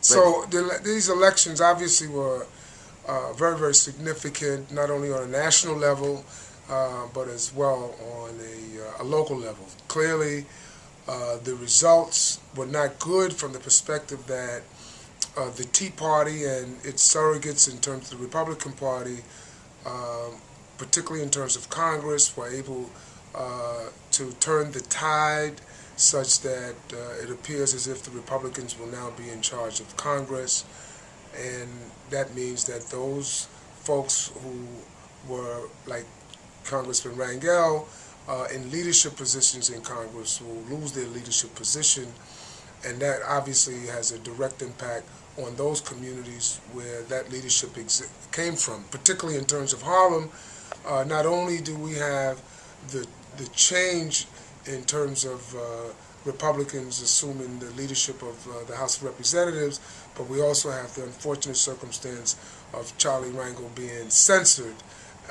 So these elections obviously were very, very significant, not only on a national level, but as well on a local level. Clearly, the results were not good from the perspective that the Tea Party and its surrogates in terms of the Republican Party, particularly in terms of Congress, were able to turn the tide such that it appears as if the Republicans will now be in charge of Congress. And that means that those folks who were, like Congressman Rangel, in leadership positions in Congress will lose their leadership position, and that obviously has a direct impact on those communities where that leadership came from, particularly in terms of Harlem. Not only do we have the change in terms of Republicans assuming the leadership of the House of Representatives, but we also have the unfortunate circumstance of Charlie Rangel being censored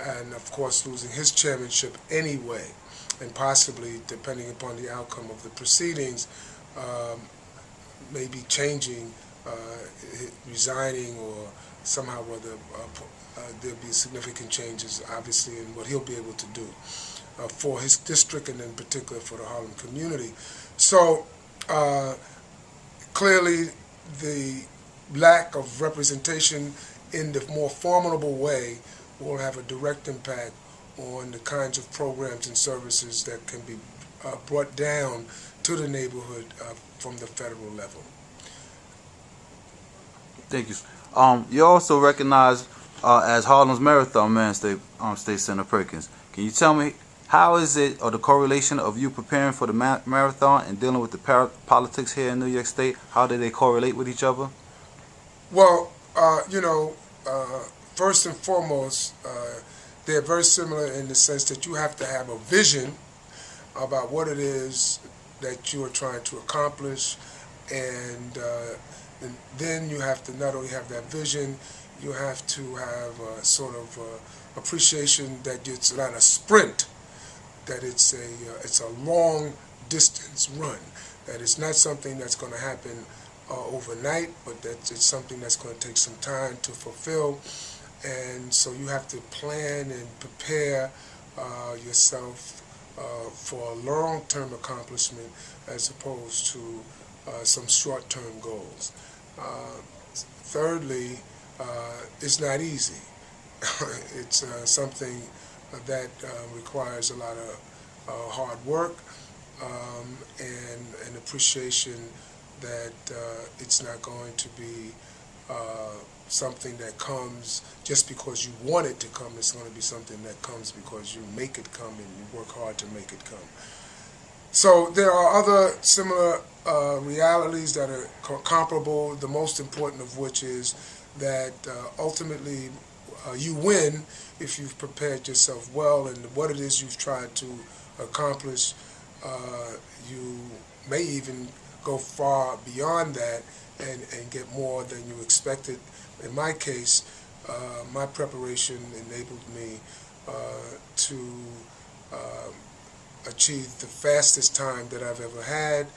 and, of course, losing his chairmanship anyway, and possibly, depending upon the outcome of the proceedings, maybe changing, resigning, or somehow whether there'll be significant changes, obviously, in what he'll be able to do for his district and in particular for the Harlem community. So clearly the lack of representation in the more formidable way will have a direct impact on the kinds of programs and services that can be brought down to the neighborhood from the federal level. Thank you. You're also recognized as Harlem's Marathon Man, State Senator Perkins. Can you tell me how is it, or the correlation of you preparing for the marathon and dealing with the politics here in New York State, how do they correlate with each other? Well, first and foremost, they're very similar in the sense that you have to have a vision about what it is that you are trying to accomplish, and then you have to not only have that vision, you have to have a sort of appreciation that it's not a sprint, that it's a long distance run, that it's not something that's going to happen overnight, but that it's something that's going to take some time to fulfill. And so you have to plan and prepare yourself for a long-term accomplishment as opposed to some short-term goals. Thirdly, it's not easy. It's something that requires a lot of hard work and an appreciation that it's not going to be something that comes just because you want it to come. It's going to be something that comes because you make it come and you work hard to make it come. So there are other similar realities that are comparable, the most important of which is that ultimately you win if you've prepared yourself well, and what it is you've tried to accomplish, you may even go far beyond that and get more than you expected. In my case, my preparation enabled me to achieve the fastest time that I've ever had,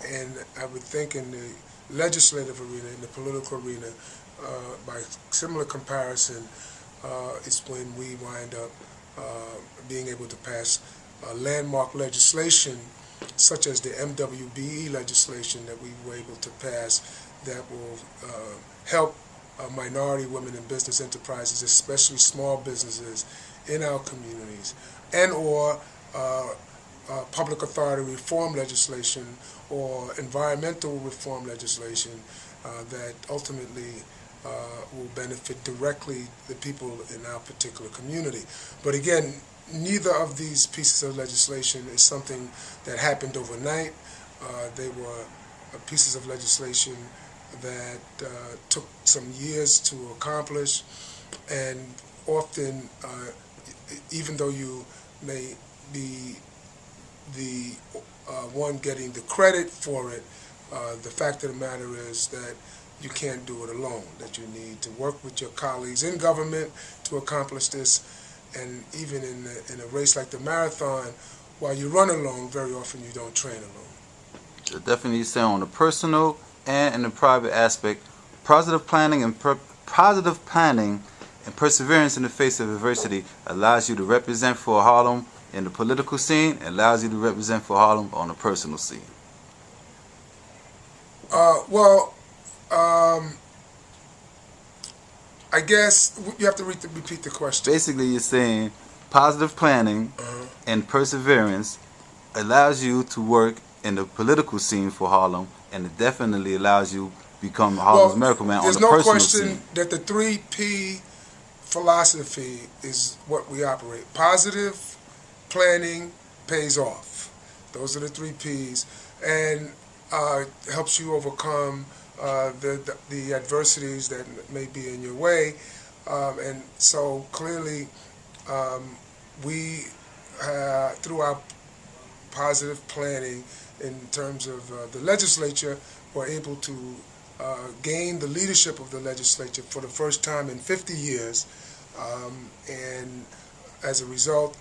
and I would think in the legislative arena, in the political arena, by similar comparison, it's when we wind up being able to pass landmark legislation such as the MWBE legislation that we were able to pass that will help minority women in business enterprises, especially small businesses in our communities, and or public authority reform legislation or environmental reform legislation that ultimately will benefit directly the people in our particular community. But again, neither of these pieces of legislation is something that happened overnight. They were pieces of legislation that took some years to accomplish, and often, even though you may be the one getting the credit for it, the fact of the matter is that you can't do it alone, that you need to work with your colleagues in government to accomplish this. And even in a race like the marathon, while you run alone, very often you don't train alone. So definitely say on the personal and in the private aspect. Positive planning and perseverance in the face of adversity allows you to represent for Harlem in the political scene, and allows you to represent for Harlem on the personal scene. I guess you have to repeat the question. Basically, you're saying positive planning and perseverance allows you to work in the political scene for Harlem, and it definitely allows you to become Harlem's Miracle Man on the personal scene. There's no question that the 3P philosophy is what we operate. Positive planning pays off. Those are the 3 Ps, and helps you overcome the adversities that may be in your way, and so clearly we through our positive planning in terms of the legislature were able to gain the leadership of the legislature for the first time in 50 years, and as a result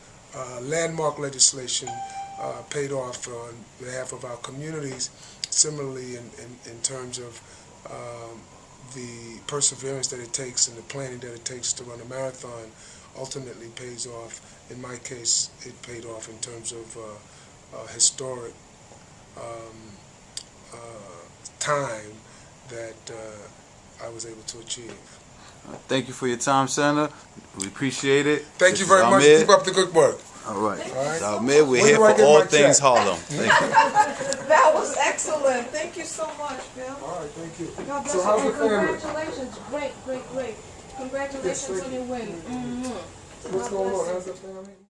landmark legislation paid off on behalf of our communities. Similarly, in terms of the perseverance that it takes and the planning that it takes to run a marathon, ultimately pays off. In my case, it paid off in terms of historic time that I was able to achieve. Thank you for your time, Senator. We appreciate it. Thank you very much. Keep up the good work. All right. All right. So, Ahmed, we're here for all things Harlem. Thank you. That was excellent. Thank you so much, Bill. All right, thank you. God bless So you. how's the And family? congratulations. Great, great, great. Congratulations on your win. What's going on? How's the family?